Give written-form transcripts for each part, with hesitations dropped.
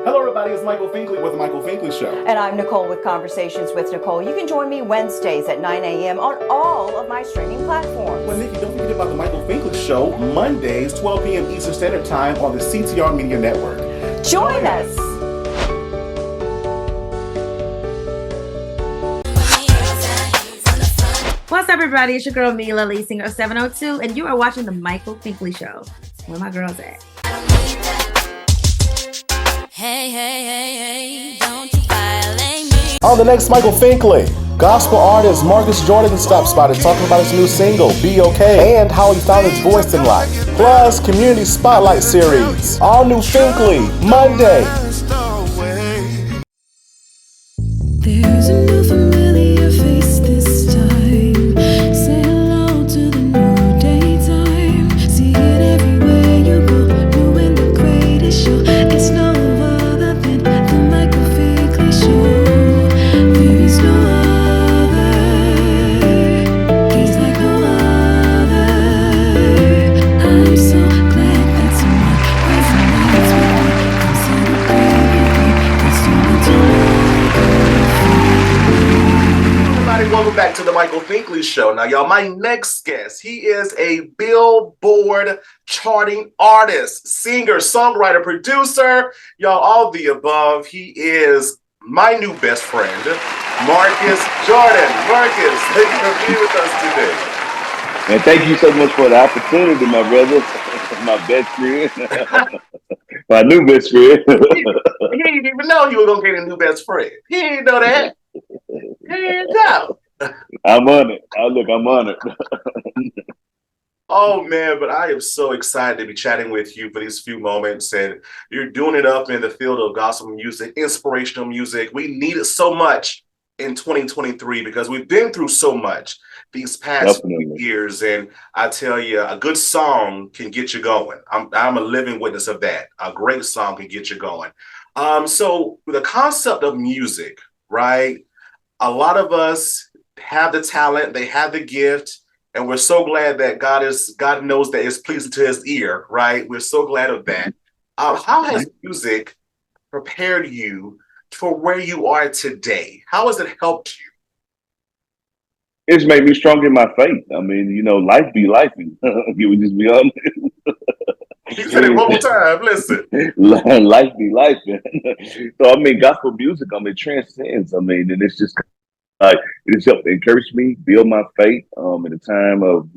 Hello, everybody. It's Michael Finkley with The Michael Finkley Show. And I'm Nicole with Conversations with Nicole. You can join me Wednesdays at 9 a.m. on all of my streaming platforms. Well, Nikki, don't forget about The Michael Finkley Show, Mondays, 12 p.m. Eastern Standard Time on the CTR Media Network. Join us. What's up, everybody? It's your girl, Mila, lead singer of 702, and you are watching The Michael Finkley Show. Where my girls at? Hey, don't you violate me. On the next Michael Finkley, gospel artist Marcus Jordan stops by to talk about his new single, Be OK, and how he found his voice in life. Plus, Community Spotlight Series, all new Finkley, Monday. There's a new familiar face this time. Say hello to the new daytime. See it everywhere you go. Doing the greatest show. It's no other than the Michael Finkley Show. There is no other. He's like no other. I'm so glad that someone resonates with me. Come celebrate with me. Let's do it tonight. Everybody, welcome back to the Michael Finkley Show. Now, y'all, my next guest, he is a Billboard charting artist, singer, songwriter, producer, y'all, all the above. He is my new best friend, Marcus Jordan. Marcus, thank you for being with us today. And thank you so much for the opportunity, my brother, my best friend, my new best friend. He didn't even know he was going to get a new best friend. He didn't know that. He didn't know. I'm on it. I'm on it. Oh, man, but I am so excited to be chatting with you for these few moments. And you're doing it up in the field of gospel music, inspirational music. We need it so much in 2023 because we've been through so much these past few years. And I tell you, a good song can get you going. I'm a living witness of that. A great song can get you going. So the concept of music, right? A lot of us have the talent, they have the gift, and we're so glad that God knows that it's pleasing to his ear, right? We're so glad of that. How has music prepared you for where you are today? How has it helped you? It's made me stronger in my faith. I mean, life be life. You would just be honest. You said it one more time. Listen. Life be life. So, I mean, gospel music, it transcends. And it's just it has helped encourage me, build my faith in a time of,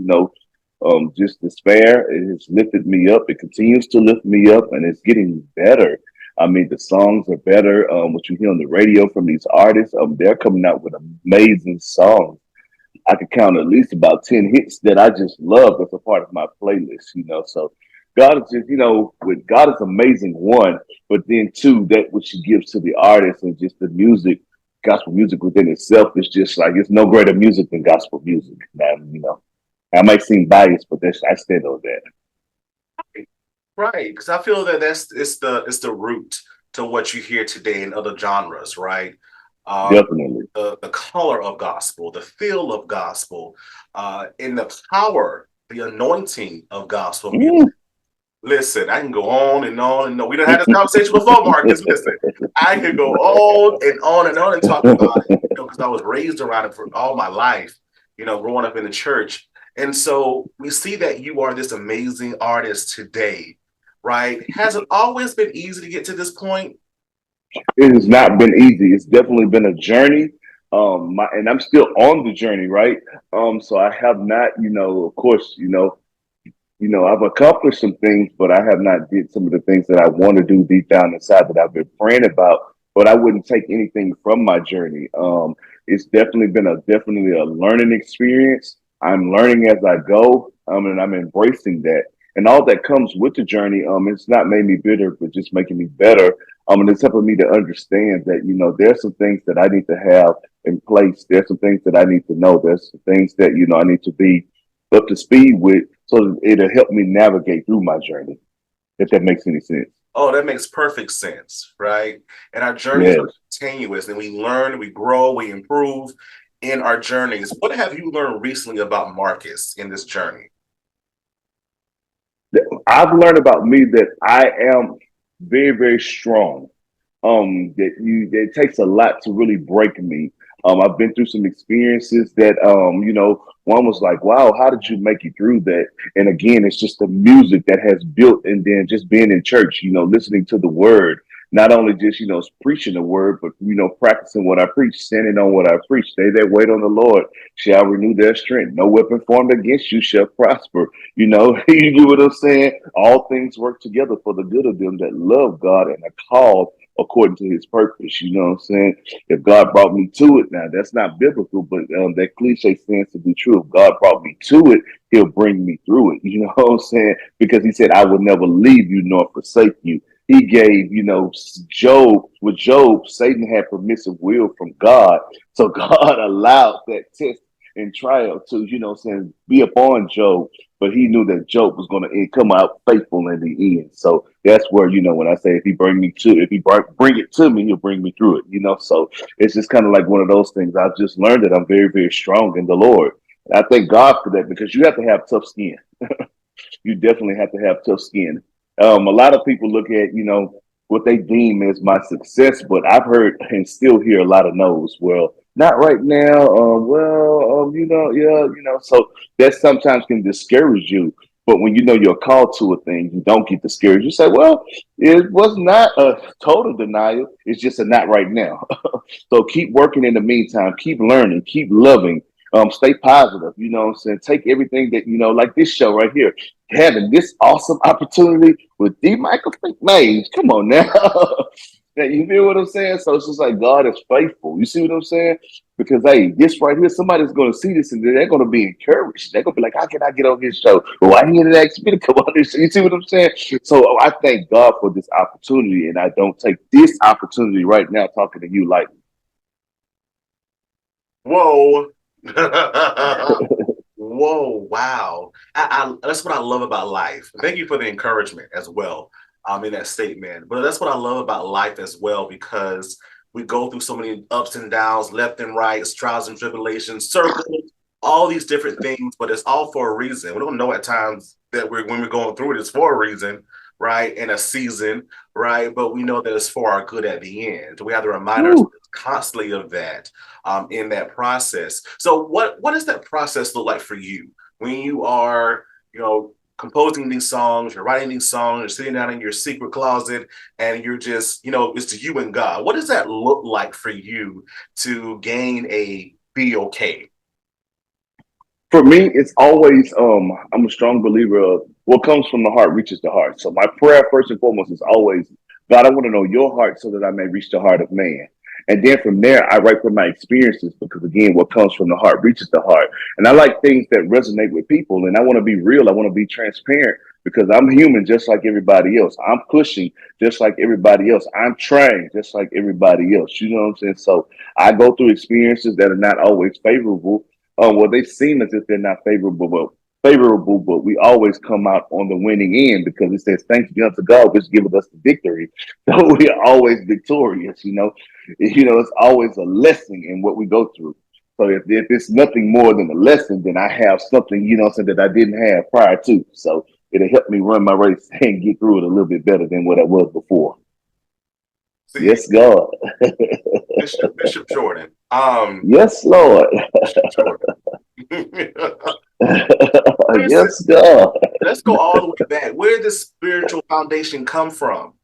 just despair. It has lifted me up. It continues to lift me up, and it's getting better. The songs are better. What you hear on the radio from these artists, they're coming out with amazing songs. I could count at least about 10 hits that I just love that's a part of my playlist, So God is just, with God is amazing, one, but then two, that which he gives to the artist and just the music, gospel music within itself is just like, it's no greater music than gospel music. And, I might seem biased, but I stand on that. Right, because I feel that it's the root to what you hear today in other genres, right? Definitely. The color of gospel, the feel of gospel, and the power, the anointing of gospel music. Listen, I can go on and on and on. We done had this conversation before, Marcus. Listen, I can go on and on and on and talk about it, because I was raised around it for all my life, growing up in the church. And so we see that you are this amazing artist today, right? Has it always been easy to get to this point? It has not been easy. It's definitely been a journey. And I'm still on the journey, right? So I have not, of course, I've accomplished some things, but I have not did some of the things that I want to do deep down inside that I've been praying about, but I wouldn't take anything from my journey. It's definitely been definitely a learning experience. I'm learning as I go, and I'm embracing that. And all that comes with the journey, it's not made me bitter, but just making me better. And it's helping me to understand that, there's some things that I need to have in place. There's some things that I need to know. There's some things that, I need to be up to speed with, so it'll help me navigate through my journey, if that makes any sense. Oh, that makes perfect sense, right? And our journeys are continuous, and we learn, we grow, we improve in our journeys. What have you learned recently about Marcus in this journey? I've learned about me that I am very, very strong. that takes a lot to really break me. I've been through some experiences that one was like, wow, how did you make it through that? And again, it's just the music that has built, and then just being in church, listening to the word, not only just preaching the word, but practicing what I preach, standing on what I preach. They that wait on the Lord shall renew their strength. No weapon formed against you shall prosper. You get what I'm saying? All things work together for the good of them that love God and are called according to his purpose. You know what I'm saying? If God brought me to it, now that's not biblical, but that cliche stands to be true. If God brought me to it, he'll bring me through it. You know what I'm saying? Because he said, I will never leave you nor forsake you. He gave, with Job, Satan had permissive will from God. So God allowed that test and trial to, be upon Job. But he knew that Job was going to come out faithful in the end. So that's where, when I say if he bring it to me, he'll bring me through it, So it's just kind of like one of those things. I've just learned that I'm very, very strong in the Lord. And I thank God for that, because you have to have tough skin. You definitely have to have tough skin. A lot of people look at, what they deem as my success, but I've heard and still hear a lot of no's. Well, not right now. So that sometimes can discourage you. But when you're called to a thing, you don't get discouraged. You say, well, it was not a total denial. It's just a not right now. So keep working in the meantime. Keep learning. Keep loving. Stay positive. You know what I'm saying? Take everything that, like this show right here. Having this awesome opportunity with D. Michael Finkley. Come on now. You feel what I'm saying? So it's just like God is faithful. You see what I'm saying? Because, hey, this right here, somebody's going to see this and they're going to be encouraged. They're going to be like, how can I get on his show? Well, why didn't he ask me to come on this show? You see what I'm saying? So I thank God for this opportunity, and I don't take this opportunity right now talking to you lightly. Whoa. Whoa, wow. That's what I love about life. Thank you for the encouragement as well. In that statement. But that's what I love about life as well, because we go through so many ups and downs, left and right, trials and tribulations, circles, all these different things, but it's all for a reason. We don't know at times that when we're going through it, it's for a reason, right? In a season, right? But we know that it's for our good at the end. We have to remind ourselves constantly of that in that process. So what does that process look like for you when you are, composing these songs, you're writing these songs, you're sitting down in your secret closet, and you're just, it's you and God. What does that look like for you to gain a be okay? For me, it's always, I'm a strong believer of what comes from the heart reaches the heart. So my prayer, first and foremost, is always, God, I want to know your heart so that I may reach the heart of man. And then from there, I write from my experiences, because again, what comes from the heart reaches the heart. And I like things that resonate with people. And I want to be real. I want to be transparent, because I'm human just like everybody else. I'm pushing just like everybody else. I'm trying just like everybody else. You know what I'm saying? So I go through experiences that are not always favorable. Well, they seem as if they're not favorable, but we always come out on the winning end, because it says, thanks be unto God, which giveth us the victory. So we are always victorious, it's always a lesson in what we go through. So if it's nothing more than a lesson, then I have something, that I didn't have prior to. So it'll help me run my race and get through it a little bit better than what I was before. See, yes, God. Bishop Jordan. Yes, Lord. Yes, God. Let's go all the way back. Where did this spiritual foundation come from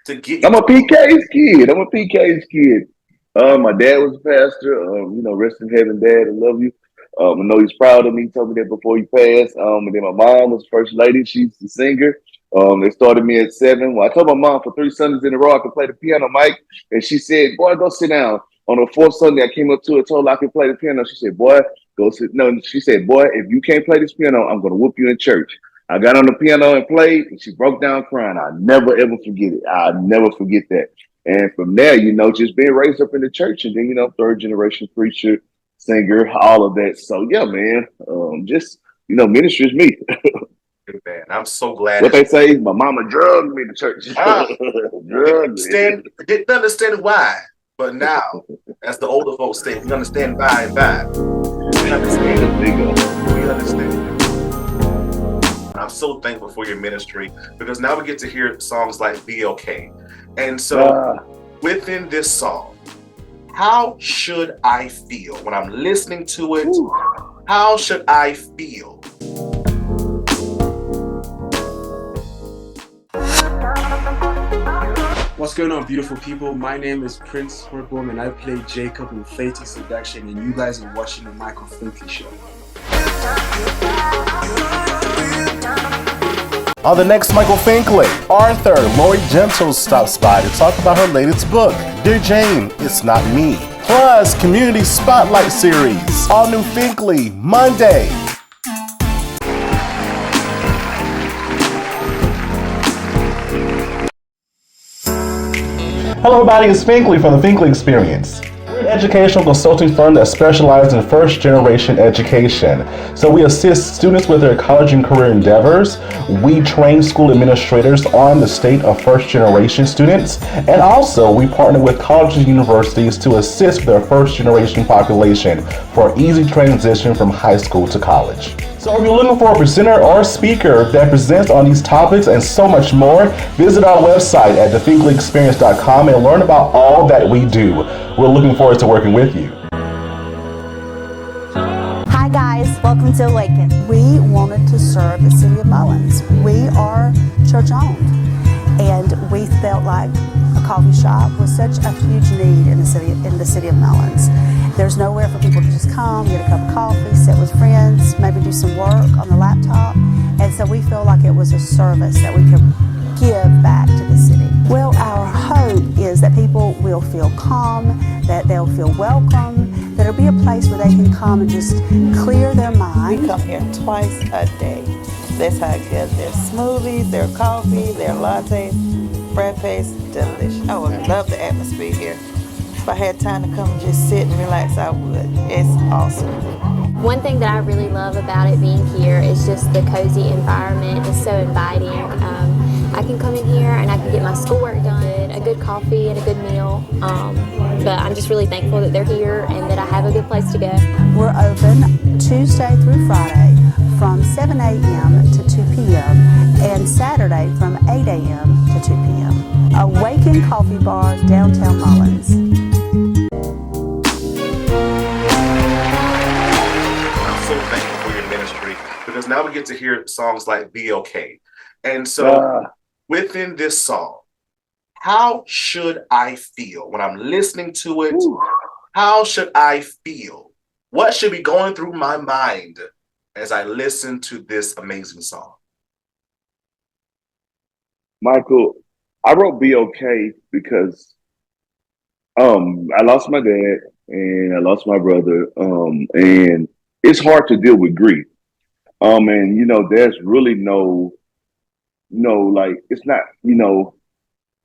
to get you? I'm a PK's kid. My dad was a pastor. Rest in heaven, Dad. I love you. I know he's proud of me. He told me that before he passed. And then my mom was first lady. She's the singer. They started me at 7. Well, I told my mom for 3 Sundays in a row I could play the piano, Mike. And she said, boy, go sit down. On the 4th Sunday, I came up to her, told her I could play the piano. She said, boy, go sit. No, she said, boy, if you can't play this piano, I'm going to whoop you in church. I got on the piano and played, and she broke down crying. I'll never, ever forget it. I'll never forget that. And from there, just being raised up in the church, and then, 3rd generation preacher, singer, all of that. So, yeah, man, ministry is me. Man, I'm so glad. What they say, my mama drugged me to church. Didn't understand why, but now, as the older folks say, we understand by and by. We understand. I'm so thankful for your ministry, because now we get to hear songs like Be OK. And so within this song, how should I feel when I'm listening to it? Ooh. How should I feel? What's going on, beautiful people? My name is Prince Horboom, and I play Jacob in Fate Seduction, and you guys are watching the Michael Finkley Show. On the next Michael Finkley, Arthur Lori Gentle stops by to talk about her latest book, Dear Jane, It's Not Me. Plus, Community Spotlight Series, all new Finkley, Monday. Hello everybody, it's Finkley from the Finkley Experience. We're an educational consulting firm that specializes in first generation education. So we assist students with their college and career endeavors. We train school administrators on the state of first generation students. And also we partner with colleges and universities to assist their first generation population for easy transition from high school to college. So if you're looking for a presenter or a speaker that presents on these topics and so much more, visit our website at thefinkleyexperience.com and learn about all that we do. We're looking forward to working with you. Hi guys, welcome to Awaken. We wanted to serve the city of Mullins. We are church owned, and we felt like a coffee shop was such a huge need in the city of Mullins. There's nowhere for people to just come, get a cup of coffee, sit with friends, maybe do some work on the laptop. And so we feel like it was a service that we could give back to the city. Well, our hope is that people will feel calm, that they'll feel welcome, that it'll be a place where they can come and just clear their mind. We come here twice a day. That's how good their smoothies, their coffee, their lattes, frappes, delicious. Oh, I love the atmosphere here. If I had time to come and just sit and relax, I would. It's awesome. One thing that I really love about it being here is just the cozy environment. It's so inviting. I can come in here and I can get my schoolwork done, a good coffee and a good meal. But I'm just really thankful that they're here and that I have a good place to go. We're open Tuesday through Friday from 7 a.m. to 2 p.m. and Saturday from 8 a.m. to 2 p.m. Awaken Coffee Bar, downtown Mullins. So thankful for your ministry, because now we get to hear songs like Be OK. And so within this song, how should I feel when I'm listening to it? Ooh. How should I feel? What should be going through my mind as I listen to this amazing song? Michael, I wrote Be OK because I lost my dad and I lost my brother, and it's hard to deal with grief. And there's really like it's not,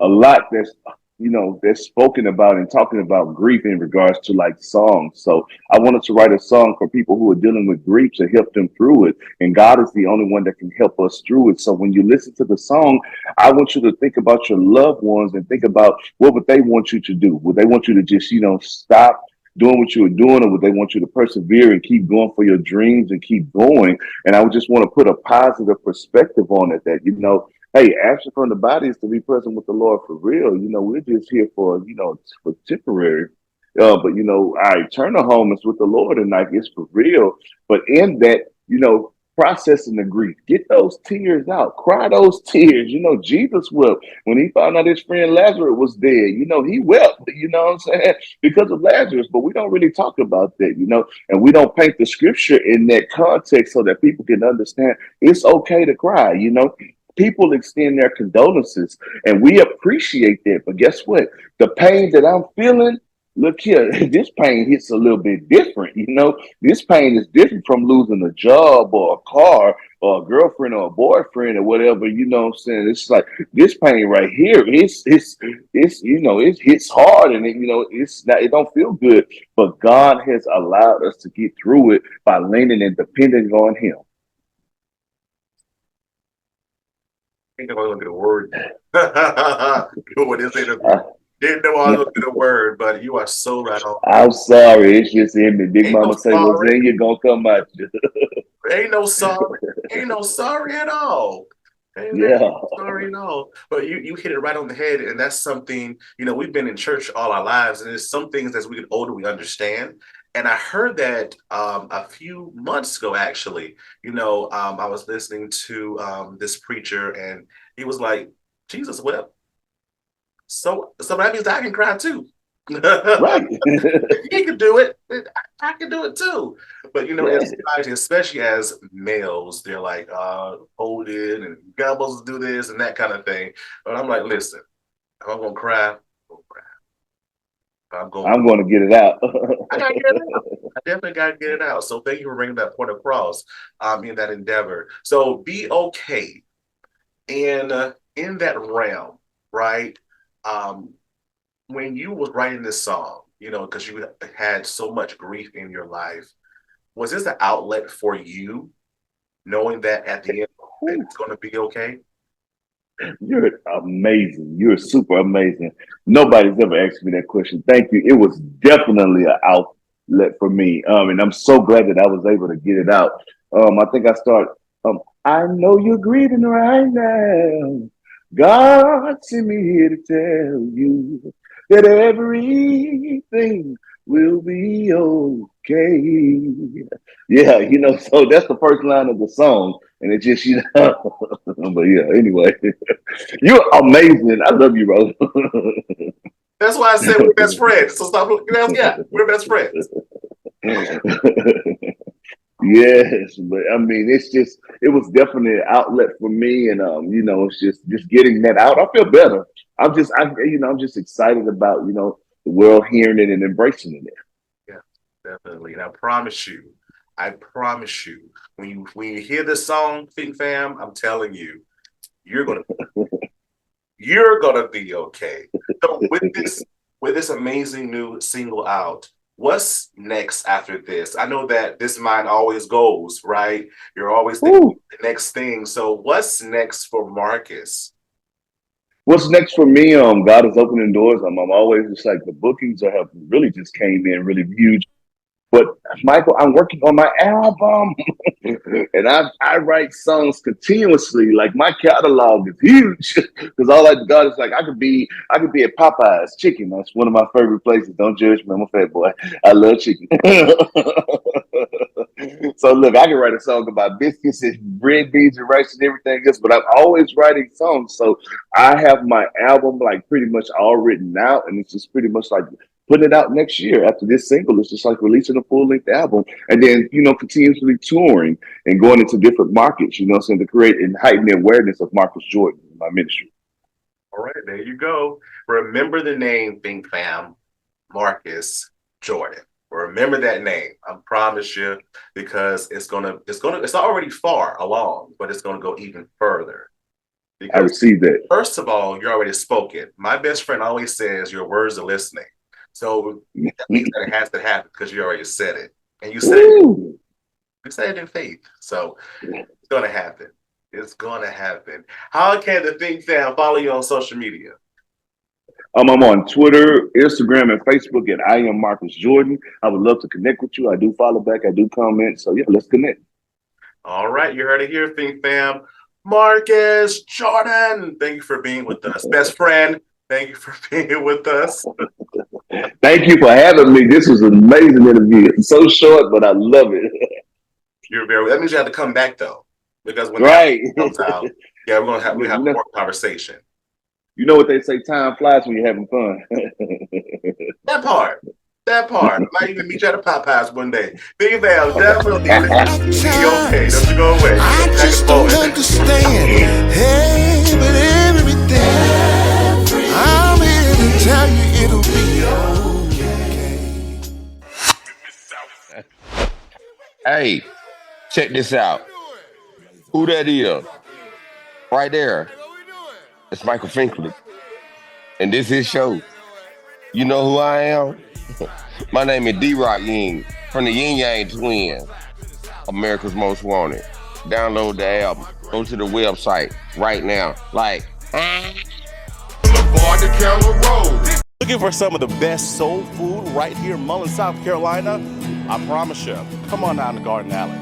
a lot that's spoken about and talking about grief in regards to like songs. So I wanted to write a song for people who are dealing with grief to help them through it. And God is the only one that can help us through it. So when you listen to the song, I want you to think about your loved ones and think about what would they want you to do? Would they want you to just, stop doing what you were doing, or would they want you to persevere and keep going for your dreams and keep going? And I would just want to put a positive perspective on it that, hey, absent from the body is to be present with the Lord for real. We're just here for temporary. But our eternal home is with the Lord, and like it's for real. But in that, processing the grief, get those tears out, cry those tears. Jesus wept when he found out his friend Lazarus was dead. He wept, what I'm saying, because of Lazarus. But we don't really talk about that, and we don't paint the scripture in that context so that people can understand it's okay to cry, People extend their condolences, and we appreciate that. But guess what? The pain that I'm feeling, look here, this pain hits a little bit different. This pain is different from losing a job or a car or a girlfriend or a boyfriend or whatever. What I'm saying? It's like this pain right here. It hits hard, and it don't feel good. But God has allowed us to get through it by leaning and depending on Him. I didn't know I was going to get a word. Didn't know I was going to get a word, but you are so right on. I'm sorry. It's just in me. Big Mama say, what's in you going to come out you. Ain't no sorry. Ain't no sorry at all. Yeah. Sorry, no. But you hit it right on the head, and that's something, we've been in church all our lives, and there's some things as we get older we understand. And I heard that a few months ago, actually. I was listening to this preacher, and he was like, Jesus wept. So that means I can cry too. Right. He can do it. I can do it too. But Yeah. in society, especially as males, they're like hold it and you're not supposed to do this and that kind of thing. But I'm like, listen, if I'm gonna cry, I'm gonna cry. I'm going to get it out. I gotta get it out. I definitely gotta get it out. So thank you for bringing that point across in that endeavor. So be okay. And in that realm, right? When you was writing this song, because you had so much grief in your life, was this an outlet for you, knowing that at the end it's going to be okay? You're amazing. You're super amazing. Nobody's ever asked me that question. Thank you. It was definitely an outlet for me. And I'm so glad that I was able to get it out. I think I start, I know you're grieving right now. God sent me here to tell you that everything will be okay. Yeah, so that's the first line of the song. And it just, but yeah, anyway, you're amazing. I love you, bro. That's why I said we're best friends. So stop looking at us. Yeah, we're best friends. Yes, but I mean, it was definitely an outlet for me, and it's just getting that out. I feel better. I'm just excited about the world hearing it and embracing it. Yeah, definitely. And I promise you, when you hear this song, Think Fam, I'm telling you, you're gonna be okay. So with this amazing new single out, what's next after this? I know that this mind always goes, right? You're always thinking the next thing. So what's next for Marcus? What's next for me? God is opening doors. I'm always just like the bookings have really just came in really huge. But Michael, I'm working on my album, and I write songs continuously. Like my catalog is huge because all I got is like I could be at Popeye's Chicken. That's one of my favorite places. Don't judge me, I'm a fat boy. I love chicken. So look, I can write a song about biscuits and red beans and rice and everything else, but I'm always writing songs. So I have my album like pretty much all written out, and it's just pretty much like putting it out next year after this single. It's just like releasing a full-length album and then, continuously touring and going into different markets, to create and heighten the awareness of Marcus Jordan in my ministry. All right, there you go. Remember the name, Think Fam, Marcus Jordan. Remember that name. I promise you, because it's already far along, but it's gonna go even further. Because, I received that. First of all, you're already spoken. My best friend always says your words are listening. So that means that it has to happen because you already said it. And you said it in faith. So it's going to happen. It's going to happen. How can the Think Fam follow you on social media? I'm on Twitter, Instagram, and Facebook at I am Marcus Jordan. I would love to connect with you. I do follow back. I do comment. So yeah, let's connect. All right. You heard it here, Think Fam. Marcus Jordan. Thank you for being with us. Best friend. Thank you for being with us. Thank you for having me. This was an amazing interview. It's so short, but I love it. That means you have to come back though, because when that comes out, we're gonna have more conversation. You know what they say? Time flies when you're having fun. That part. I might even meet you at the Popeyes one day. Big Val, definitely be okay. Don't you go away. I just don't understand. Hey, but everything. I'm here to tell you it'll be okay. Hey, check this out. Who that is? Right there. It's Michael Finkley. And this is his show. You know who I am? My name is D-Rock Ying from the Yin Yang Twins, America's Most Wanted. Download the album. Go to the website right now. Looking for some of the best soul food right here in Mullen, South Carolina? I promise you, come on down to Garden Alley.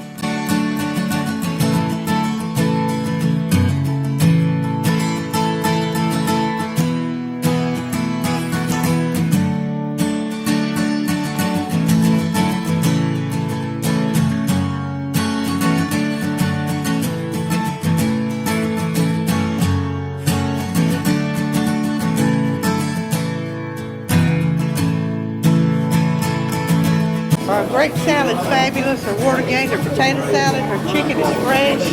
Our grape salad's fabulous. Her water gate, her potato salad, her chicken is fresh.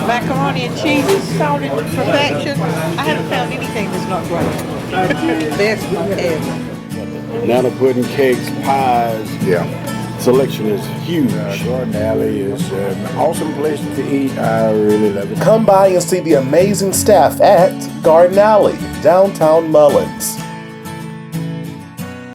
Macaroni and cheese is salted to perfection. I haven't found anything that's not great. Best ever. Banana pudding, cakes, pies. Yeah. Selection is huge. Garden Alley is an awesome place to eat. I really love it. Come by and see the amazing staff at Garden Alley, downtown Mullins.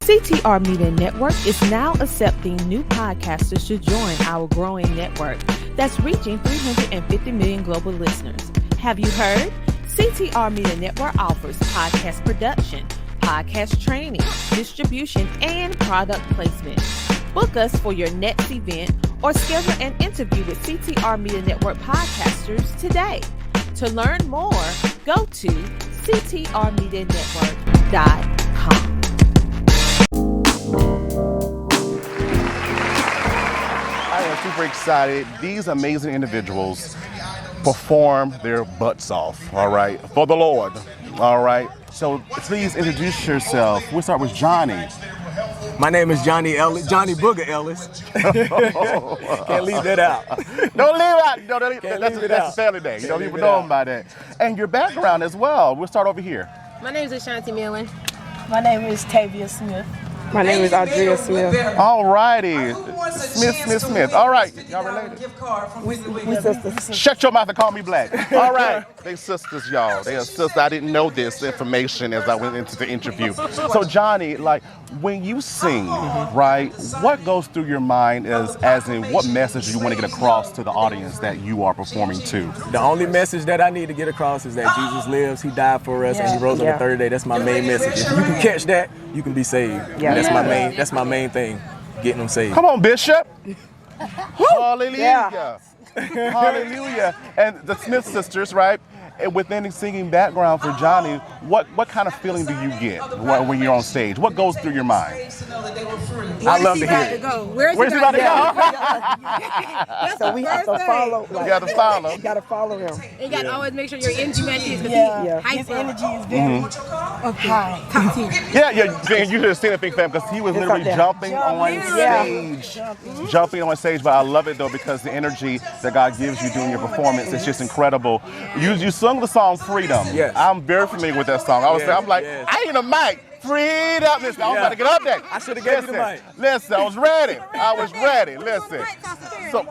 CTR Media Network is now accepting new podcasters to join our growing network that's reaching 350 million global listeners. Have you heard? CTR Media Network offers podcast production, podcast training, distribution, and product placement. Book us for your next event or schedule an interview with CTR Media Network podcasters today. To learn more, go to ctrmedianetwork.com. I am super excited. These amazing individuals perform their butts off, all right, for the Lord, all right? So please introduce yourself. We'll start with Johnny. My name is Johnny Bugga Ellis. Can't leave that out. Don't leave it out. No, that's a family day. You know, people know them by that. And your background as well. We'll start over here. My name is Ashanti Millen. My name is Tavia Smith. My name is Audrea Smith. All righty. Smith. All right. Y'all related? We sisters. Shut your mouth and call me black. All right. They sisters, y'all. They are sisters. I didn't know this information as I went into the interview. So, Johnny, like, when you sing, right, what goes through your mind as in what message you want to get across to the audience that you are performing to? The only message that I need to get across is that Jesus lives, he died for us, and he rose on the third day. That's my main message. If you can catch that, you can be saved. Yeah. That's my main thing, getting them saved. Come on, Bishop. Hallelujah. Hallelujah. And the Smith sisters, right? And within the singing background for Johnny, what kind of feeling do you get when you're on stage? What goes through your mind? I love to hear it. Where's he about to go? So we have to follow. You got to follow. You got to follow him. You got to always make sure your energy matches. His energy is very high. Yeah, you should have seen the Pink Fam because he was literally jumping on stage. Jumping on stage, but I love it though because the energy that God gives you during your performance is just incredible. You sung the song Freedom. Yes. I'm very familiar with that song. I'm like, I need a mic. Freedom. Listen, I was about to get up there. I should have gave you the mic. Listen, I was ready. Listen. So,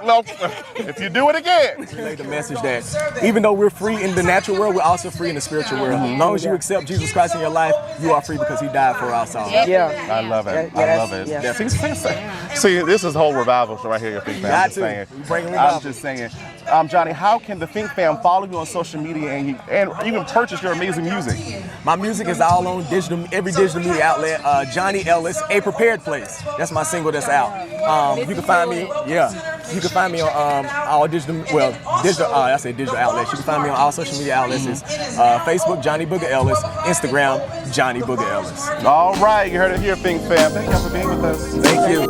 if you do it again. Relay the message that even though we're free in the natural world, we're also free in the spiritual world. As long as you accept Jesus Christ in your life, you are free because he died for our souls. Yeah. I love it. I love it. Yeah. See, this is whole revival show right here, Think Fam. I'm just saying. Johnny, how can the Think Fam follow you on social media and even purchase your amazing music? My music is all on every digital media outlet. Johnny Ellis, A Prepared Place. That's my single that's out. You can find me. You can find me on all digital outlets. You can find me on all social media outlets. It's Facebook, Johnny Bugga Ellis, Instagram, Johnny Bugga Ellis. All right, you heard it here, Think Fam. Thank you for being with us. Thank you.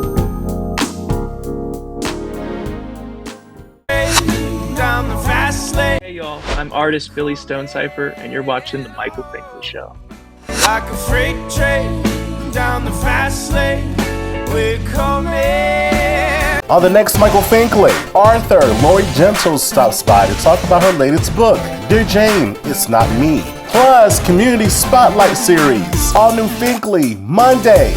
Down the fast lane. Hey y'all, I'm artist Billy Stonecipher, and you're watching the Michael Finkley Show. Like a freight train down the fast lane, we're coming. On the next Michael Finkley, Arthur Lori Gentle stops by to talk about her latest book, Dear Jane, It's Not Me. Plus, Community Spotlight Series, all new Finkley, Monday.